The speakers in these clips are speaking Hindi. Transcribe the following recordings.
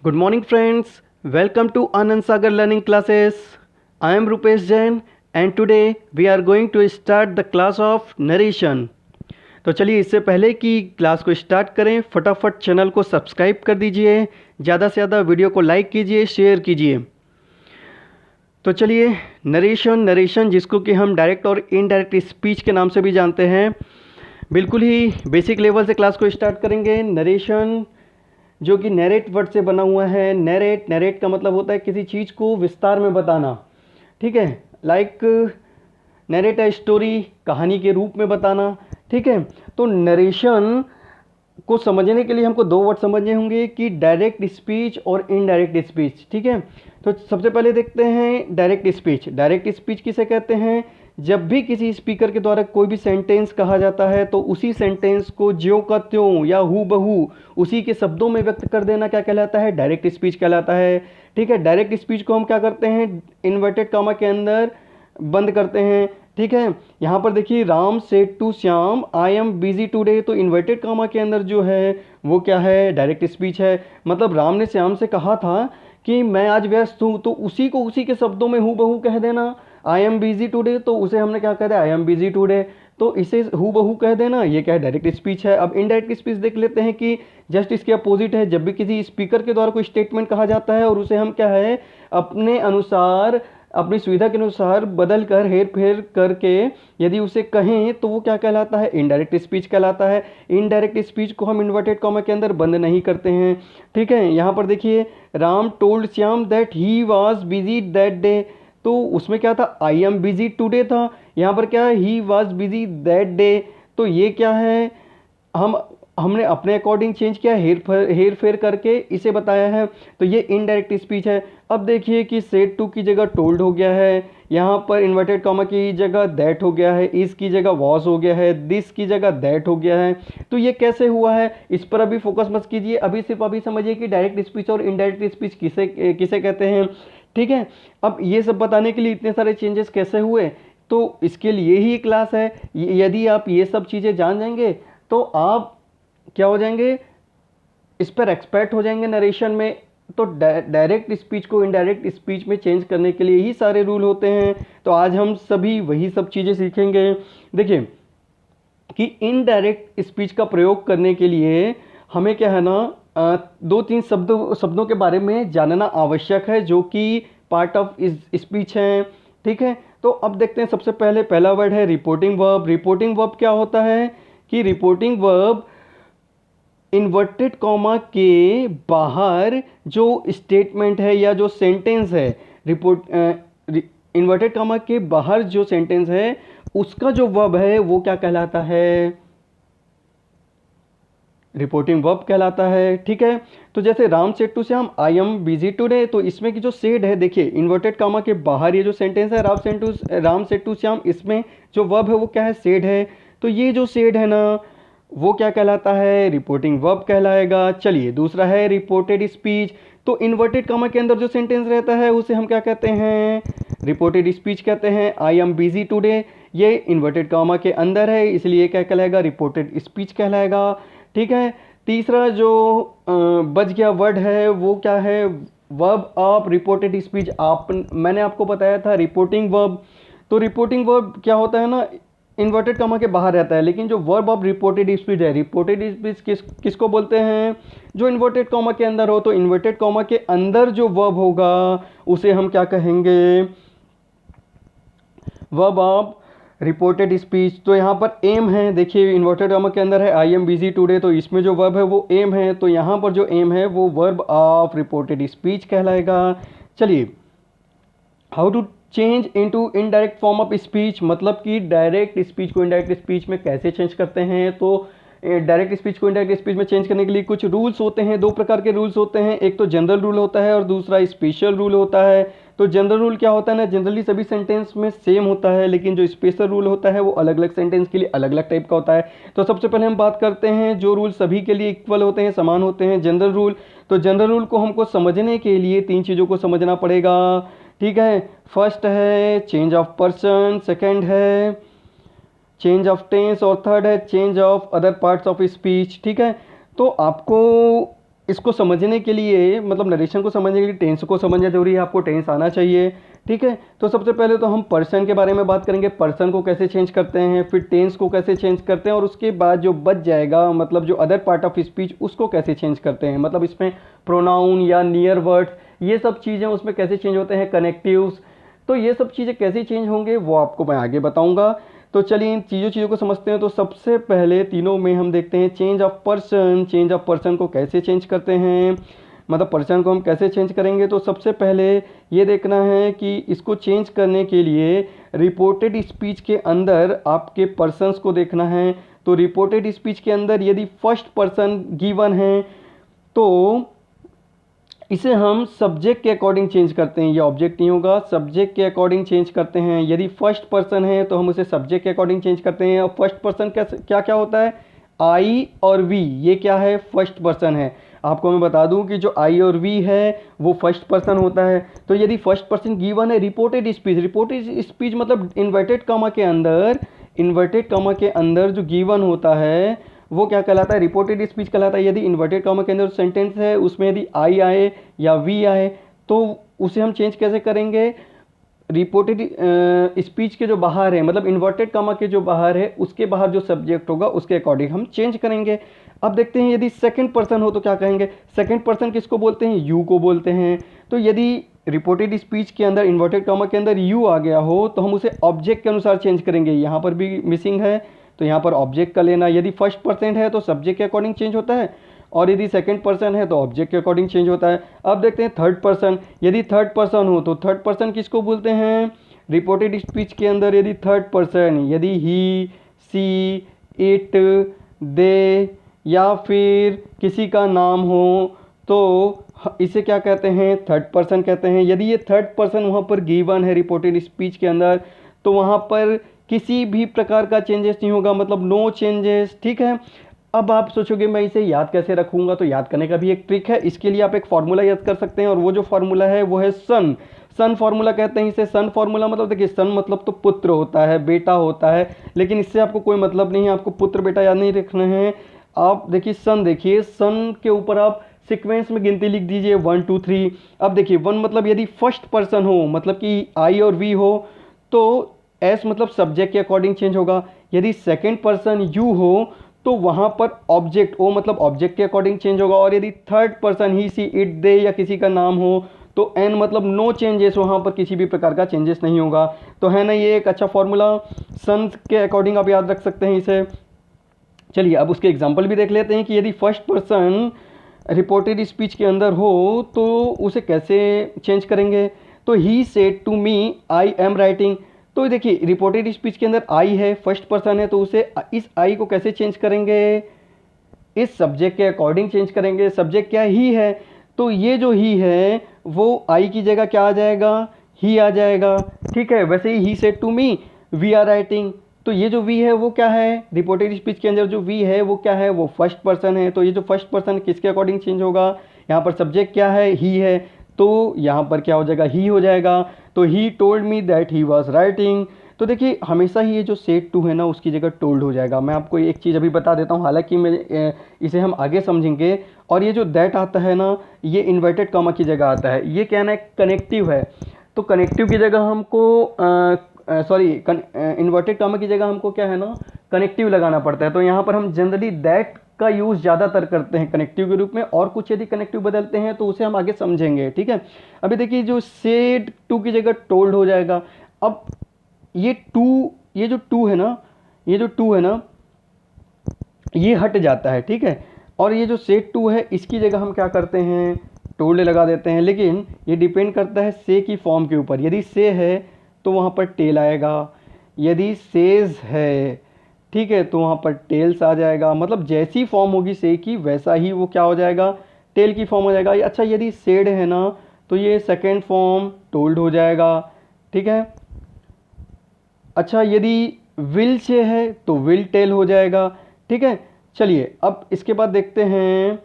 Good morning, friends. Welcome to Anand Sagar Learning Classes. I am Rupesh Jain and today we are going to start the class of narration. तो चलिए इससे पहले कि क्लास को स्टार्ट करें फटाफट चैनल को सब्सक्राइब कर दीजिए, ज़्यादा से ज़्यादा वीडियो को लाइक कीजिए, शेयर कीजिए। तो चलिए नरेशन जिसको कि हम डायरेक्ट और इनडायरेक्ट स्पीच के नाम से भी जानते हैं, बिल्कुल ही बेसिक लेवल से क्लास को स्टार्ट करेंगे। नरेशन जो कि नैरेट वर्ड से बना हुआ है। नैरेट का मतलब होता है किसी चीज़ को विस्तार में बताना, ठीक है। लाइक नैरेट अ स्टोरी, कहानी के रूप में बताना, ठीक है। तो नरेशन को समझने के लिए हमको दो वर्ड समझने होंगे कि डायरेक्ट स्पीच और इनडायरेक्ट स्पीच, ठीक है। तो सबसे पहले देखते हैं डायरेक्ट स्पीच। डायरेक्ट स्पीच किसे कहते हैं? जब भी किसी स्पीकर के द्वारा कोई भी सेंटेंस कहा जाता है तो उसी सेंटेंस को ज्यों का त्यों या हू बहू उसी के शब्दों में व्यक्त कर देना क्या कहलाता है? डायरेक्ट स्पीच कहलाता है, ठीक है। डायरेक्ट स्पीच को हम क्या करते हैं? इन्वर्टेड कामा के अंदर बंद करते हैं, ठीक है। यहाँ पर देखिए, Ram said to Shyam I am busy today, तो इन्वर्टेड कामा के अंदर जो है वो क्या है? डायरेक्ट स्पीच है। मतलब राम ने श्याम से कहा था कि मैं आज व्यस्त हूँ, तो उसी को उसी के शब्दों में हू बहू कह देना। आई एम बिजी टुडे, तो उसे हमने क्या कह दिया? आई एम बिजी टुडे, तो इसे हू बहू कह देना। ये क्या है? डायरेक्ट स्पीच है। अब इनडायरेक्ट स्पीच देख लेते हैं कि जस्ट इसके अपोजिट है। जब भी किसी स्पीकर के द्वारा कोई स्टेटमेंट कहा जाता है और उसे हम क्या है अपने अनुसार, अपनी सुविधा के अनुसार बदल कर, हेर फेर करके यदि उसे कहें तो वो क्या कहलाता है? इनडायरेक्ट स्पीच कहलाता है। इनडायरेक्ट स्पीच को हम इन्वर्टेड कॉमा के अंदर बंद नहीं करते हैं, ठीक है। यहाँ पर देखिए, Ram told Shyam that he was busy that day, तो उसमें क्या था? आई एम बिजी टुडे था। यहाँ पर क्या है? He was busy that day, तो ये क्या है? हमने अपने अकॉर्डिंग चेंज किया, हेर फेर करके इसे बताया है, तो ये इनडायरेक्ट स्पीच है। अब देखिए कि सेड टू की जगह टोल्ड हो गया है, यहाँ पर इन्वर्टेड कॉमा की जगह दैट हो गया है, इस की जगह वॉज हो गया है, दिस की जगह दैट हो गया है। तो ये कैसे हुआ है इस पर अभी फोकस मत कीजिए, अभी सिर्फ अभी समझिए कि डायरेक्ट स्पीच और इनडायरेक्ट स्पीच किसे किसे कहते हैं, ठीक है। अब ये सब बताने के लिए इतने सारे चेंजेस कैसे हुए, तो इसके लिए ही क्लास है। यदि आप ये सब चीज़ें जान जाएंगे तो आप क्या हो जाएंगे? इस पर एक्सपर्ट हो जाएंगे नरेशन में। तो डायरेक्ट स्पीच को इनडायरेक्ट स्पीच में चेंज करने के लिए ही सारे रूल होते हैं। तो आज हम सभी वही सब चीज़ें सीखेंगे। देखिए कि इनडायरेक्ट स्पीच का प्रयोग करने के लिए हमें क्या है ना, दो तीन शब्दों के बारे में जानना आवश्यक है जो कि पार्ट ऑफ इस स्पीच हैं, ठीक है। तो अब देखते हैं, सबसे पहले पहला वर्ड है रिपोर्टिंग वर्ब। रिपोर्टिंग वर्ब क्या होता है कि रिपोर्टिंग वर्ब इन्वर्टेड कॉमा के बाहर जो स्टेटमेंट है या जो सेंटेंस है, इन्वर्टेड कॉमा के बाहर जो सेंटेंस है उसका जो वर्ब है वो क्या कहलाता है? रिपोर्टिंग वर्ब कहलाता है, ठीक है। तो जैसे Ram said to Shyam I am busy today, तो इसमें की जो सेड है, देखिए इन्वर्टेड कामा के बाहर ये जो सेंटेंस है राम सेड टू श्याम, इसमें जो वर्ब है वो क्या है? सेड है। तो ये जो सेड है ना वो क्या कहलाता है? रिपोर्टिंग वर्ब कहलाएगा। चलिए दूसरा है रिपोर्टेड स्पीच। तो इन्वर्टेड कामा के अंदर जो सेंटेंस रहता है उसे हम क्या कहते हैं? रिपोर्टेड स्पीच कहते हैं। आई एम बिजी टुडे, ये इन्वर्टेड कामा के अंदर है, इसलिए क्या कहलाएगा? रिपोर्टेड स्पीच कहलाएगा, ठीक है। तीसरा जो बच गया वर्ड है वो क्या है? Verb of reported speech. मैंने आपको बताया था रिपोर्टिंग वर्ब। तो रिपोर्टिंग वर्ब क्या होता है ना, इन्वर्टेड कॉमा के बाहर रहता है, लेकिन जो वर्ब ऑफ रिपोर्टेड स्पीच है, रिपोर्टेड स्पीच किसको बोलते हैं? जो इन्वर्टेड कॉमा के अंदर हो। तो इन्वर्टेड कॉमा के अंदर जो वर्ब होगा उसे हम क्या कहेंगे? Verb of reported speech. तो यहाँ पर एम है, देखिए इन्वर्टेड कॉमा के अंदर है आई एम बिजी टुडे, तो इसमें जो वर्ब है वो एम है, तो यहाँ पर जो एम है वो वर्ब ऑफ रिपोर्टेड स्पीच कहलाएगा। चलिए, how to change into indirect form of speech, मतलब कि डायरेक्ट स्पीच को इनडायरेक्ट स्पीच में कैसे चेंज करते हैं। तो डायरेक्ट स्पीच को इनडायरेक्ट स्पीच में चेंज करने के लिए कुछ रूल्स होते हैं, दो प्रकार के रूल्स होते हैं। एक तो जनरल रूल होता है और दूसरा स्पेशल रूल होता है। तो जनरल रूल क्या होता है ना, जनरली सभी सेंटेंस में सेम होता है, लेकिन जो स्पेशल रूल होता है वो अलग अलग सेंटेंस के लिए अलग अलग टाइप का होता है। तो सबसे पहले हम बात करते हैं जो रूल सभी के लिए इक्वल होते हैं, समान होते हैं, जनरल रूल। तो जनरल रूल को हमको समझने के लिए तीन चीज़ों को समझना पड़ेगा, ठीक है। फर्स्ट है चेंज ऑफ पर्सन, सेकंड है चेंज ऑफ टेंस और थर्ड है change of other parts of speech, ठीक है। तो आपको इसको समझने के लिए, मतलब नरेशन को समझने के लिए टेंस को समझना जरूरी है, आपको टेंस आना चाहिए। ठीक है, तो सबसे पहले तो हम पर्सन के बारे में बात करेंगे, पर्सन को कैसे चेंज करते हैं, फिर टेंस को कैसे चेंज करते हैं, और उसके बाद जो बच जाएगा मतलब जो अदर पार्ट ऑफ स्पीच उसको कैसे चेंज करते हैं, मतलब इसमें प्रोनाउन या नियर वर्ड्स ये सब चीज़ें उसमें कैसे चेंज होते हैं, कनेक्टिव्स, तो ये सब चीज़ें कैसे चेंज होंगे वो आपको मैं आगे बताऊंगा। तो चलिए इन चीज़ों को समझते हैं। तो सबसे पहले तीनों में हम देखते हैं change of person. Change of person को कैसे चेंज करते हैं, मतलब पर्सन को हम कैसे चेंज करेंगे। तो सबसे पहले ये देखना है कि इसको चेंज करने के लिए रिपोर्टेड स्पीच के अंदर आपके पर्सन्स को देखना है। तो रिपोर्टेड स्पीच के अंदर यदि फर्स्ट पर्सन गिवन है तो इसे हम सब्जेक्ट के अकॉर्डिंग चेंज करते हैं, ये ऑब्जेक्ट नहीं होगा, सब्जेक्ट के अकॉर्डिंग चेंज करते हैं। यदि फर्स्ट पर्सन है तो हम उसे सब्जेक्ट के अकॉर्डिंग चेंज करते हैं। और फर्स्ट पर्सन क्या क्या होता है, आई और वी, ये क्या है, फर्स्ट पर्सन है। आपको मैं बता दूं कि जो आई और वी है वो फर्स्ट पर्सन होता है। तो यदि फर्स्ट पर्सन गिवन है रिपोर्टेड स्पीच, रिपोर्टेड स्पीच मतलब इन्वर्टेड कॉमा के अंदर जो गिवन होता है वो क्या कहलाता है, रिपोर्टेड स्पीच कहलाता है। यदि इन्वर्टेड कॉमा के अंदर सेंटेंस है उसमें यदि आई आए या वी आए तो उसे हम चेंज कैसे करेंगे, रिपोर्टेड स्पीच के जो बाहर है, मतलब इन्वर्टेड कॉमा के जो बाहर है उसके बाहर जो सब्जेक्ट होगा उसके अकॉर्डिंग हम चेंज करेंगे। अब देखते हैं यदि सेकंड पर्सन हो तो क्या कहेंगे, सेकंड पर्सन किसको बोलते हैं, यू को बोलते हैं। तो यदि रिपोर्टेड स्पीच के अंदर इन्वर्टेड कॉमा के अंदर यू आ गया हो तो हम उसे ऑब्जेक्ट के अनुसार चेंज करेंगे। यहाँ पर भी मिसिंग है तो यहाँ पर ऑब्जेक्ट का लेना। यदि फर्स्ट पर्सन है तो सब्जेक्ट के अकॉर्डिंग चेंज होता है, और यदि सेकंड पर्सन है तो ऑब्जेक्ट के अकॉर्डिंग चेंज होता है। अब देखते हैं थर्ड पर्सन। यदि थर्ड पर्सन हो तो थर्ड पर्सन किसको बोलते हैं, रिपोर्टेड स्पीच के अंदर यदि थर्ड पर्सन, यदि ही, सी, इट, दे या फिर किसी का नाम हो तो इसे क्या कहते हैं, थर्ड पर्सन कहते हैं। यदि ये थर्ड पर्सन वहाँ पर गिवन है रिपोर्टेड स्पीच के अंदर तो वहाँ पर किसी भी प्रकार का चेंजेस नहीं होगा, मतलब नो चेंजेस। ठीक है, अब आप सोचोगे मैं इसे याद कैसे रखूंगा, तो याद करने का भी एक ट्रिक है। इसके लिए आप एक फार्मूला याद कर सकते हैं, और वो जो फार्मूला है वो है सन। सन फार्मूला कहते हैं इसे। सन फार्मूला मतलब देखिए, सन मतलब तो पुत्र होता है, बेटा होता है, लेकिन इससे आपको कोई मतलब नहीं है, आपको पुत्र बेटा याद नहीं रखना है। आप देखिए सन, देखिए सन के ऊपर आप सीक्वेंस में गिनती लिख दीजिए 1 2 3। अब देखिए 1 मतलब यदि फर्स्ट पर्सन हो, मतलब कि आई और वी हो तो एस मतलब सब्जेक्ट के अकॉर्डिंग चेंज होगा। यदि सेकंड पर्सन यू हो तो वहां पर ऑब्जेक्ट, ओ मतलब ऑब्जेक्ट के अकॉर्डिंग चेंज होगा। और यदि third person he, she, it, they या किसी का नाम हो तो एन मतलब नो चेंजेस, वहां पर किसी भी प्रकार का चेंजेस नहीं होगा। तो है ना ये एक अच्छा फॉर्मूला, सन के अकॉर्डिंग आप याद रख सकते हैं इसे। चलिए अब उसके एग्जाम्पल भी देख लेते हैं कि यदि फर्स्ट पर्सन रिपोर्टेड स्पीच के अंदर हो तो उसे कैसे चेंज करेंगे। तो he said to me I am writing. तो देखिए रिपोर्टेड स्पीच के अंदर आई है, फर्स्ट पर्सन है, तो उसे इस आई को कैसे चेंज करेंगे, इस सब्जेक्ट के अकॉर्डिंग चेंज करेंगे। सब्जेक्ट क्या ही है, तो ये जो ही है वो आई की जगह क्या आ जाएगा, ही आ जाएगा। ठीक है, वैसे he said to me we are writing. तो ये जो वी है वो क्या है, रिपोर्टेड स्पीच के अंदर जो वी है वो क्या है, वो फर्स्ट पर्सन है। तो ये जो फर्स्ट पर्सन किसके अकॉर्डिंग चेंज होगा, यहाँ पर सब्जेक्ट क्या है, ही है, तो यहाँ पर क्या हो जाएगा, ही हो जाएगा। तो he told me that he was writing. तो देखिए हमेशा ही ये जो सेड टू है ना उसकी जगह टोल्ड हो जाएगा। मैं आपको एक चीज़ अभी बता देता हूँ, हालांकि मैं इसे हम आगे समझेंगे। और ये जो दैट आता है ना ये इन्वर्टेड कॉमा की जगह आता है, ये क्या ना कनेक्टिव है। तो कनेक्टिव की जगह हमको सॉरी इन्वर्टेड कॉमा की जगह हमको क्या है ना कनेक्टिव लगाना पड़ता है। तो यहाँ पर हम जनरली दैट का यूज़ ज़्यादातर करते हैं कनेक्टिव के रूप में, और कुछ यदि कनेक्टिव बदलते हैं तो उसे हम आगे समझेंगे। ठीक है, अभी देखिए जो सेड टू की जगह टोल्ड हो जाएगा। अब ये जो टू है ना ये हट जाता है। ठीक है, और ये जो सेड टू है इसकी जगह हम क्या करते हैं, टोल्ड लगा देते हैं। लेकिन ये डिपेंड करता है से की फॉर्म के ऊपर। यदि से है तो वहाँ पर टेल आएगा, यदि सेज है ठीक है तो वहाँ पर टेल्स आ जाएगा। मतलब जैसी फॉर्म होगी से की वैसा ही वो क्या हो जाएगा, टेल की फॉर्म हो जाएगा। अच्छा यदि सेड है ना तो ये सेकेंड फॉर्म टोल्ड हो जाएगा। ठीक है, अच्छा यदि विल से है तो विल टेल हो जाएगा। ठीक है, चलिए अब इसके बाद देखते हैं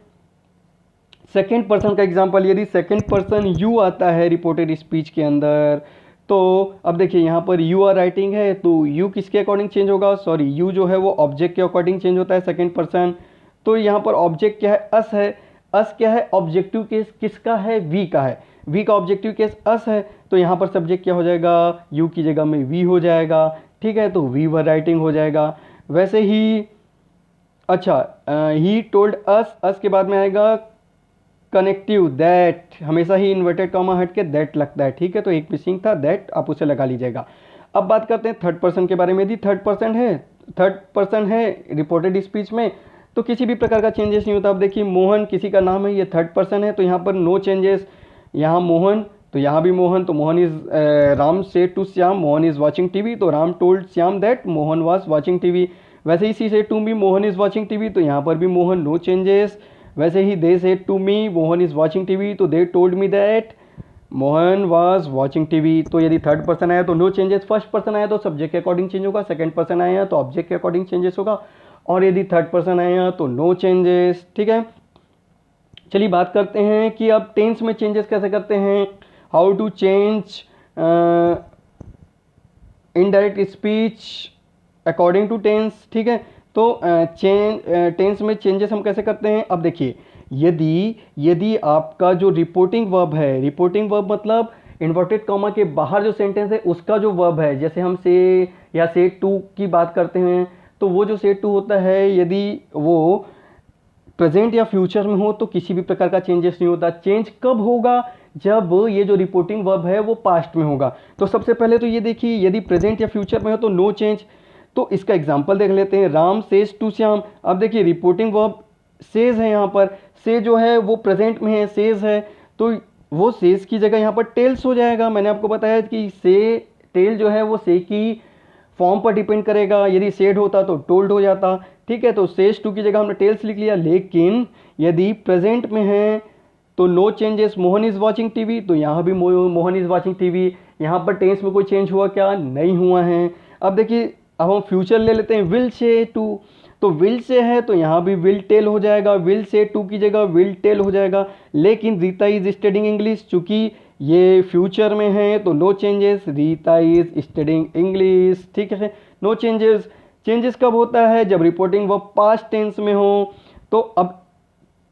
सेकेंड पर्सन का एग्जांपल। यदि सेकेंड पर्सन यू आता है रिपोर्टेड स्पीच के अंदर तो अब देखिए यहाँ पर यू आर राइटिंग है तो यू किसके अकॉर्डिंग चेंज होगा, सॉरी यू जो है वो ऑब्जेक्ट के अकॉर्डिंग चेंज होता है सेकेंड पर्सन। तो यहाँ पर ऑब्जेक्ट क्या है, अस है। अस क्या है, ऑब्जेक्टिव केस किसका है, वी का है, वी का ऑब्जेक्टिव केस अस है, तो यहाँ पर सब्जेक्ट क्या हो जाएगा, यू की जगह में वी हो जाएगा, ठीक है, तो वी वर राइटिंग हो जाएगा। वैसे ही अच्छा, ही टोल्ड अस के बाद में आएगा कनेक्टिव, दैट, हमेशा ही इन्वर्टेड कॉमा हट के दैट लगता है, ठीक है, तो एक मिसिंग था, दैट आप उसे लगा लीजिएगा। अब बात करते हैं थर्ड पर्सन के बारे में। यदि थर्ड पर्सन है रिपोर्टेड स्पीच में तो किसी भी प्रकार का चेंजेस नहीं होता। अब देखिए मोहन किसी का नाम है, ये थर्ड पर्सन है, तो यहाँ पर नो चेंजेस, यहाँ मोहन तो यहाँ भी मोहन, तो Mohan is Ram said to Shyam Mohan is watching TV, तो Ram told Shyam that Mohan was watching TV. वैसे ही she said to me Mohan is watching TV, तो यहाँ पर भी मोहन, नो चेंजेस। वैसे ही they said to me Mohan is watching TV, तो they told me that Mohan was watching TV. तो यदि थर्ड पर्सन आया तो नो चेंजेस, फर्स्ट पर्सन आया तो सब्जेक्ट के अकॉर्डिंग चेंज होगा, सेकंड पर्सन आया तो ऑब्जेक्ट के अकॉर्डिंग चेंजेस होगा, और यदि थर्ड पर्सन आया तो नो चेंजेस, ठीक है। चलिए बात करते हैं कि अब टेंस में चेंजेस कैसे करते हैं, how to change indirect speech according to tense, ठीक है। तो टेंस में चेंजेस हम कैसे करते हैं। अब देखिए यदि आपका जो रिपोर्टिंग वर्ब है, रिपोर्टिंग वर्ब मतलब इन्वर्टेड कॉमा के बाहर जो सेंटेंस है उसका जो वर्ब है, जैसे हम से या सेड टू की बात करते हैं, तो वो जो सेड टू होता है यदि वो प्रेजेंट या फ्यूचर में हो तो किसी भी प्रकार का चेंजेस नहीं होता। चेंज कब होगा, जब ये जो रिपोर्टिंग वर्ब है वो पास्ट में होगा। तो सबसे पहले तो ये देखिए यदि प्रेजेंट या फ्यूचर में हो तो नो चेंज। तो इसका एग्जांपल देख लेते हैं, राम सेज टू श्याम। अब देखिए रिपोर्टिंग वर्ब सेज है, यहाँ पर से जो है वो प्रेजेंट में है, सेज है, तो वो सेज की जगह यहाँ पर टेल्स हो जाएगा। मैंने आपको बताया कि से टेल जो है वो से की फॉर्म पर डिपेंड करेगा, यदि सेड होता तो टोल्ड हो जाता, ठीक है। तो सेज टू की जगह हमने टेल्स लिख लिया, लेकिन यदि प्रेजेंट में है तो no changes, Mohan is watching TV, तो यहाँ भी मोहन इज वॉचिंग टीवी। यहाँ पर टेंस में कोई चेंज हुआ क्या, नहीं हुआ है। अब देखिए अब हम फ्यूचर ले लेते हैं, विल से टू, तो विल से है तो यहाँ भी विल टेल हो जाएगा, विल से टू की जगह विल टेल हो जाएगा। लेकिन रीता इज स्टडिंग इंग्लिश, चूंकि ये फ्यूचर में है तो no changes, Rita is studying English, ठीक है, नो चेंजेस। चेंजेस कब होता है, जब रिपोर्टिंग वर्ब पास्ट टेंस में हो। तो अब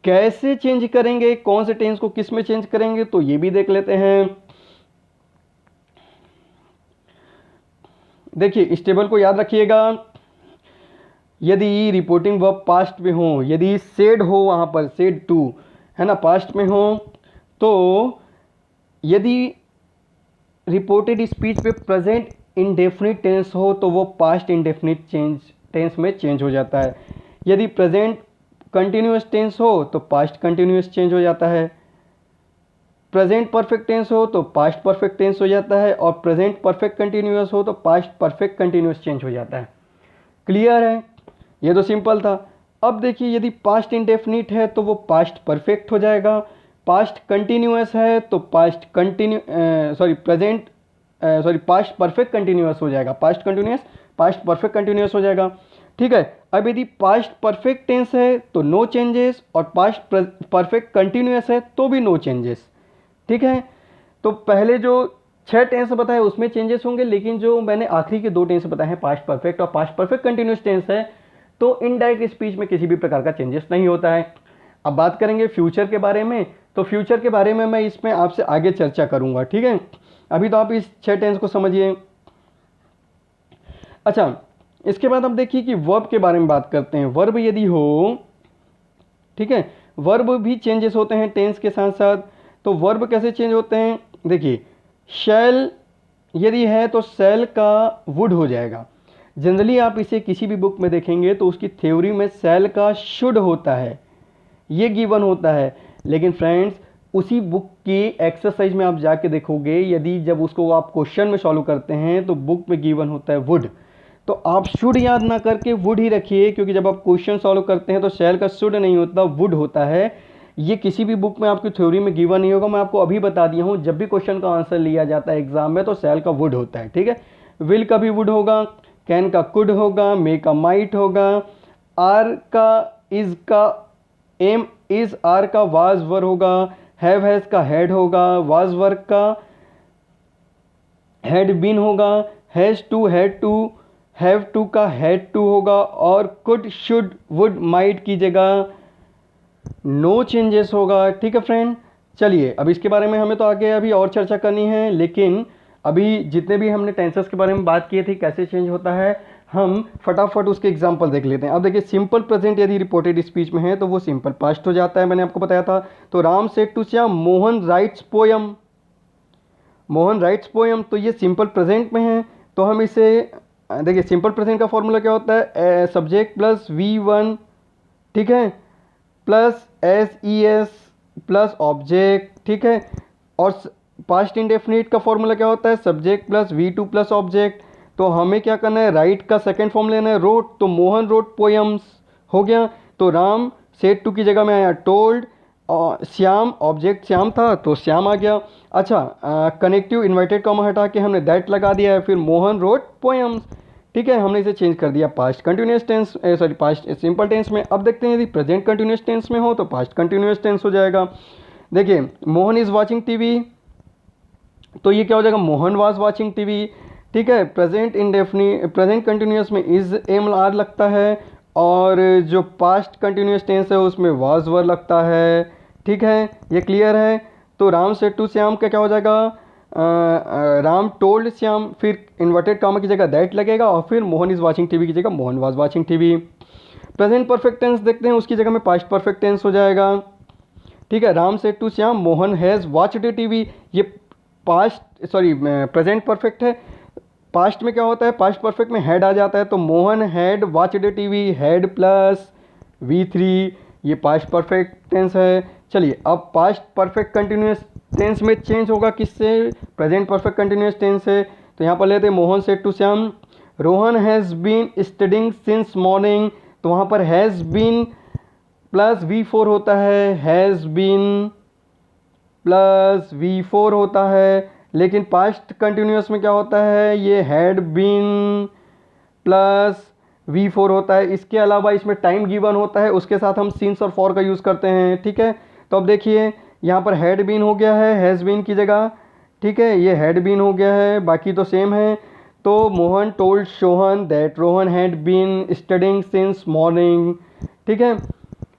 कैसे चेंज करेंगे, कौन से टेंस को किस में चेंज करेंगे, तो ये भी देख लेते हैं। देखिए इस टेबल को याद रखिएगा, यदि रिपोर्टिंग वर्ब पास्ट में हो, यदि सेड हो, वहां पर सेड टू है ना पास्ट में हो, तो यदि रिपोर्टेड स्पीच पे प्रेजेंट इंडेफिनिट टेंस हो तो वो पास्ट इंडेफिनिट टेंस में चेंज हो जाता है। यदि प्रेजेंट कंटिन्यूअस टेंस हो तो पास्ट कंटिन्यूअस चेंज हो जाता है, प्रेजेंट परफेक्ट टेंस हो तो पास्ट परफेक्ट टेंस हो जाता है, और प्रेजेंट परफेक्ट कंटिन्यूअस हो तो पास्ट परफेक्ट कंटिन्यूअस चेंज हो जाता है। क्लियर है, ये तो सिंपल था। अब देखिए यदि पास्ट इंडेफिनिट है तो वो पास्ट परफेक्ट हो जाएगा, पास्ट कंटिन्यूअस है तो पास्ट पास्ट परफेक्ट कंटिन्यूअस हो जाएगा, past continuous past perfect continuous हो जाएगा, ठीक है। अब यदि पास्ट परफेक्ट टेंस है तो नो चेंजेस, और पास्ट परफेक्ट कंटिन्यूअस है तो भी नो चेंजेस, ठीक है। तो पहले जो 6 टेंस बताए उसमें चेंजेस होंगे, लेकिन जो मैंने आखिरी के 2 टेंस बताए हैं पास्ट परफेक्ट और पास्ट परफेक्ट कंटिन्यूअस टेंस है, तो इनडायरेक्ट स्पीच में किसी भी प्रकार का चेंजेस नहीं होता है। अब बात करेंगे फ्यूचर के बारे में, तो फ्यूचर के बारे में मैं इसमें आपसे आगे चर्चा करूंगा, ठीक है। अभी तो आप इस 6 टेंस को समझिए। अच्छा, इसके बाद अब देखिए कि वर्ब के बारे में बात करते हैं। वर्ब यदि हो, ठीक है, वर्ब भी चेंजेस होते हैं टेंस के साथ साथ। तो वर्ब कैसे चेंज होते हैं, देखिए शैल यदि है तो शैल का वुड हो जाएगा। जनरली आप इसे किसी भी बुक में देखेंगे तो उसकी थ्योरी में शैल का शुड होता है, ये गिवन होता है। लेकिन फ्रेंड्स उसी बुक की एक्सरसाइज में आप जाके देखोगे, यदि जब उसको आप क्वेश्चन में सॉल्व करते हैं तो बुक में गिवन होता है वुड, तो आप शुड याद ना करके वुड ही रखिए, क्योंकि जब आप क्वेश्चन सॉल्व करते हैं तो शैल का शुड नहीं होता, वुड होता है। ये किसी भी बुक में आपकी थ्योरी में गिवन नहीं होगा, मैं आपको अभी बता दिया हूँ। जब भी क्वेश्चन का आंसर लिया जाता है एग्जाम में तो शैल का वुड होता है, ठीक है। विल का भी वुड होगा, कैन का कुड होगा, मे का माइट होगा, आर का इज का, एम इज आर का वाज वर होगा, हैव हैज का हैड होगा, वाज वर्क का हैड बीन होगा, has to had to, have to का हैड टू होगा, और कुड शुड वुड माइट की जगह नो चेंजेस होगा। ठीक है फ्रेंड, चलिए अब इसके बारे में हमें तो आगे अभी और चर्चा करनी है, लेकिन अभी जितने भी हमने टेंसेस के बारे में बात की थी कैसे चेंज होता है, हम फटाफट उसके एग्जाम्पल देख लेते हैं। अब देखिए सिंपल प्रेजेंट यदि रिपोर्टेड स्पीच में है तो वो सिंपल पास्ट हो जाता है, मैंने आपको बताया था। तो Ram said to Shyam Mohan writes poem, Mohan writes poem, तो ये सिंपल प्रेजेंट में है। तो हम इसे देखिए सिंपल प्रेजेंट का फॉर्मूला क्या होता है, सब्जेक्ट प्लस V1, ठीक है, प्लस SES प्लस ऑब्जेक्ट, ठीक है। और पास्ट इंडेफिनिट का फॉर्मूला क्या होता है, subject plus V2 plus object. तो हमें क्या करना है, राइट का सेकंड फॉर्म लेना है, रोट, तो मोहन रोट पोयम्स हो गया। तो राम सेड टू की जगह में आया टोल्ड, और श्याम ऑब्जेक्ट श्याम था तो श्याम आ गया। अच्छा, कनेक्टिव इन्वर्टेड कॉमा हटा के हमने दैट लगा दिया है, फिर मोहन रोट पोयम्स, ठीक है, हमने इसे चेंज कर दिया past continuous tense, sorry past simple tense में। अब देखते हैं यदि प्रेजेंट कंटिन्यूस टेंस में हो तो पास्ट कंटिन्यूस टेंस हो जाएगा। देखिए मोहन इज़ वॉचिंग टीवी, तो ये क्या हो जाएगा, मोहन वाज वॉचिंग टीवी, ठीक है। प्रेजेंट इंडेफिनिट प्रेजेंट कंटिन्यूस में इज एम आर लगता है, और जो पास्ट कंटिन्यूस टेंस है उसमें वाज वर लगता है, ठीक है, ये क्लियर है। तो राम सेड टू श्याम का क्या हो जाएगा, राम टोल्ड श्याम, फिर इन्वर्टेड कॉमा की जगह दैट लगेगा, और फिर मोहन इज वॉचिंग टीवी की जगह Mohan was watching TV. Present perfect tense देखते हैं, उसकी जगह में पास्ट परफेक्ट टेंस हो जाएगा, ठीक है। Ram said to Shyam Mohan has watched TV, ये पास्ट सॉरी प्रेजेंट परफेक्ट है। पास्ट में क्या होता है, पास्ट परफेक्ट में हैड आ जाता है, तो Mohan had watched TV, had plus V3, ये पास्ट परफेक्ट टेंस है। चलिए अब पास्ट परफेक्ट कंटिन्यूस टेंस में चेंज होगा किससे, प्रेजेंट परफेक्ट कंटिन्यूस टेंस से। तो यहाँ पर लेते हैं Mohan said to Shyam Rohan has been studying since morning, तो वहाँ पर हैज़ बीन प्लस V4 होता है, हैज़ बीन प्लस V4 होता है। लेकिन पास्ट कंटिन्यूस में क्या होता है, ये हैड बीन प्लस V4 होता है। इसके अलावा इसमें टाइम गिवन होता है, उसके साथ हम सिंस और फॉर का यूज़ करते हैं, ठीक है। तो अब देखिए यहाँ पर हैड बीन हो गया है हैज़ बीन की जगह, ठीक है, ये हैड बीन हो गया है, बाकी तो सेम है। तो Mohan told Sohan that Rohan had been studying since morning, ठीक है।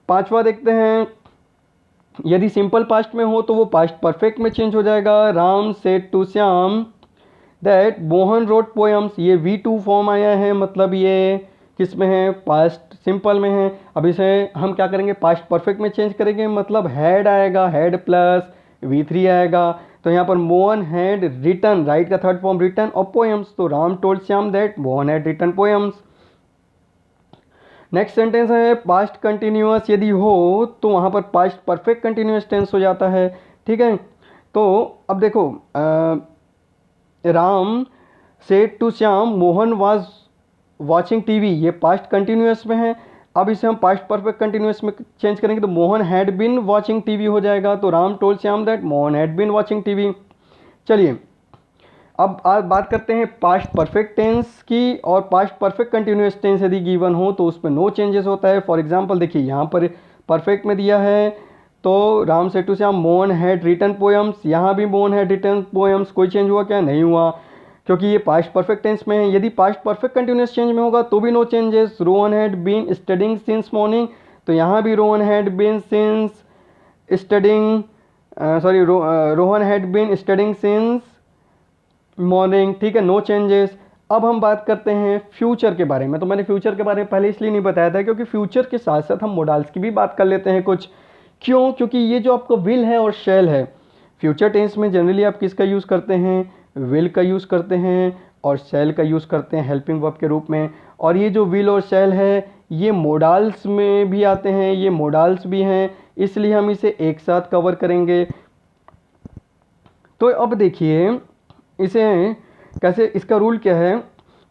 पांचवा देखते हैं, यदि सिंपल पास्ट में हो तो वो पास्ट परफेक्ट में चेंज हो जाएगा। Ram said to Shyam that Mohan wrote poems, ये V2 फॉर्म आया है, मतलब ये किस में है, पास्ट सिंपल में है। अब इसे हम क्या करेंगे, पास्ट परफेक्ट में चेंज करेंगे, मतलब हैड आएगा, हैड प्लस V3 आएगा। तो यहाँ पर मोहन हैड रिटन, राइट का थर्ड फॉर्म रिटन, और पोएम्स, तो Ram told Shyam that Mohan had written poems. Next sentence है पास्ट कंटिन्यूअस यदि हो तो वहाँ पर पास्ट परफेक्ट कंटिन्यूअस टेंस हो जाता है, ठीक है। तो अब देखो Ram said to Shyam Mohan was watching TV, ये पास्ट कंटिन्यूअस में है। अब इसे हम पास्ट परफेक्ट कंटिन्यूअस में चेंज करेंगे तो Mohan had been watching TV हो जाएगा। तो Ram told Shyam that Mohan had been watching TV. चलिए अब आज बात करते हैं पास्ट परफेक्ट टेंस की, और पास्ट परफेक्ट कंटिन्यूअस टेंस यदि गिवन हो तो उसमें नो चेंजेस होता है। फॉर एग्जांपल देखिए यहाँ पर परफेक्ट में दिया है, तो Ram said to Shyam Mohan had written poems, यहाँ भी मोहन हैड रिटन पोएम्स, कोई चेंज हुआ क्या, नहीं हुआ, क्योंकि ये पास्ट परफेक्ट टेंस में है। यदि पास्ट परफेक्ट कंटिन्यूअस चेंज में होगा तो भी no changes. Rohan had been studying since morning, तो यहाँ भी Rohan had been since studying sorry Rohan had been studying since morning, ठीक है, नो चेंजेस। अब हम बात करते हैं फ्यूचर के बारे में। तो मैंने फ्यूचर के बारे में पहले इसलिए नहीं बताया था क्योंकि फ्यूचर के साथ साथ हम मोडाल्स की भी बात कर लेते हैं कुछ। क्यों, क्योंकि ये जो आपका विल है और शैल है, फ्यूचर टेंस में जनरली आप किसका यूज़ करते हैं, विल का यूज़ करते हैं, और शैल का यूज़ करते हैं हेल्पिंग वर्ब के रूप में। और ये जो विल और शैल है ये मोडाल्स में भी आते हैं, ये मोडाल्स भी हैं, इसलिए हम इसे एक साथ कवर करेंगे। तो अब देखिए इसे कैसे, इसका रूल क्या है,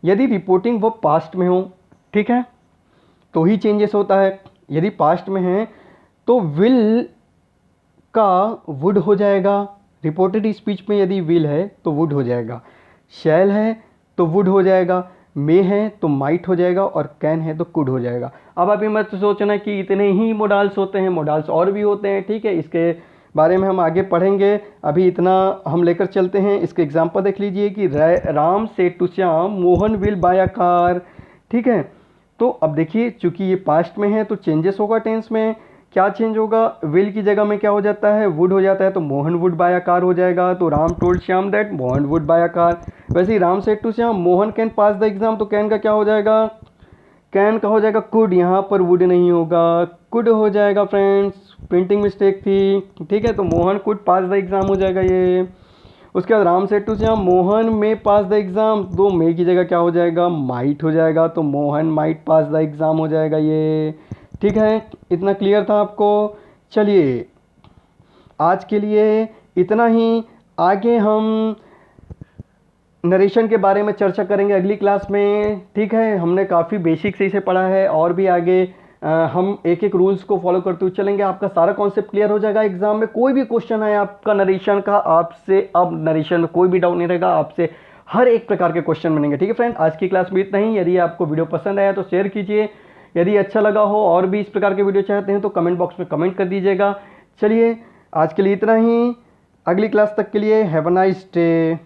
यदि रिपोर्टिंग वो पास्ट में हो, ठीक है, तो ही चेंजेस होता है। यदि पास्ट में है तो विल का वुड हो जाएगा, रिपोर्टेड स्पीच में यदि विल है तो वुड हो जाएगा, शैल है तो वुड हो जाएगा, मे है तो माइट हो जाएगा, और कैन है तो कुड हो जाएगा। अब अभी मत सोचना कि इतने ही मोडाल्स होते हैं, मोडाल्स और भी होते हैं, ठीक है, इसके बारे में हम आगे पढ़ेंगे। अभी इतना हम लेकर चलते हैं। इसके एग्जांपल देख लीजिए कि Ram said to Shyam Mohan will buy a car, ठीक है। तो अब देखिए चूंकि ये पास्ट में है तो चेंजेस होगा टेंस में क्या चेंज होगा, विल की जगह में क्या हो जाता है, वुड हो जाता है, तो Mohan would buy a car हो जाएगा। तो Ram told Shyam that Mohan would buy a car. वैसे ही Ram said to Shyam Mohan can pass the exam, तो कैन का क्या हो जाएगा, कैन का हो जाएगा कुड, यहाँ पर वुड नहीं होगा, कुड हो जाएगा फ्रेंड्स, प्रिंटिंग मिस्टेक थी, ठीक है। तो Mohan could pass the exam हो जाएगा ये। उसके बाद Ram said to Shyam Mohan may pass the exam, तो मे की जगह क्या हो जाएगा, माइट हो जाएगा, तो Mohan might pass the exam हो जाएगा ये, ठीक है। इतना क्लियर था आपको। चलिए आज के लिए इतना ही, आगे हम नरेशन के बारे में चर्चा करेंगे अगली क्लास में, ठीक है। हमने काफ़ी बेसिक से इसे पढ़ा है, और भी आगे हम एक एक रूल्स को फॉलो करते हुए चलेंगे, आपका सारा कॉन्सेप्ट क्लियर हो जाएगा। एग्जाम में कोई भी क्वेश्चन है आपका नरेशन का, आपसे अब नरेशन में कोई भी डाउट नहीं रहेगा, आपसे हर एक प्रकार के क्वेश्चन बनेंगे, ठीक है फ्रेंड। आज की क्लास में इतना ही। यदि आपको वीडियो पसंद आया तो शेयर कीजिए, यदि अच्छा लगा हो और भी इस प्रकार के वीडियो चाहते हैं तो कमेंट बॉक्स में कमेंट कर दीजिएगा। चलिए आज के लिए इतना ही, अगली क्लास तक के लिए हैव अ नाइस डे।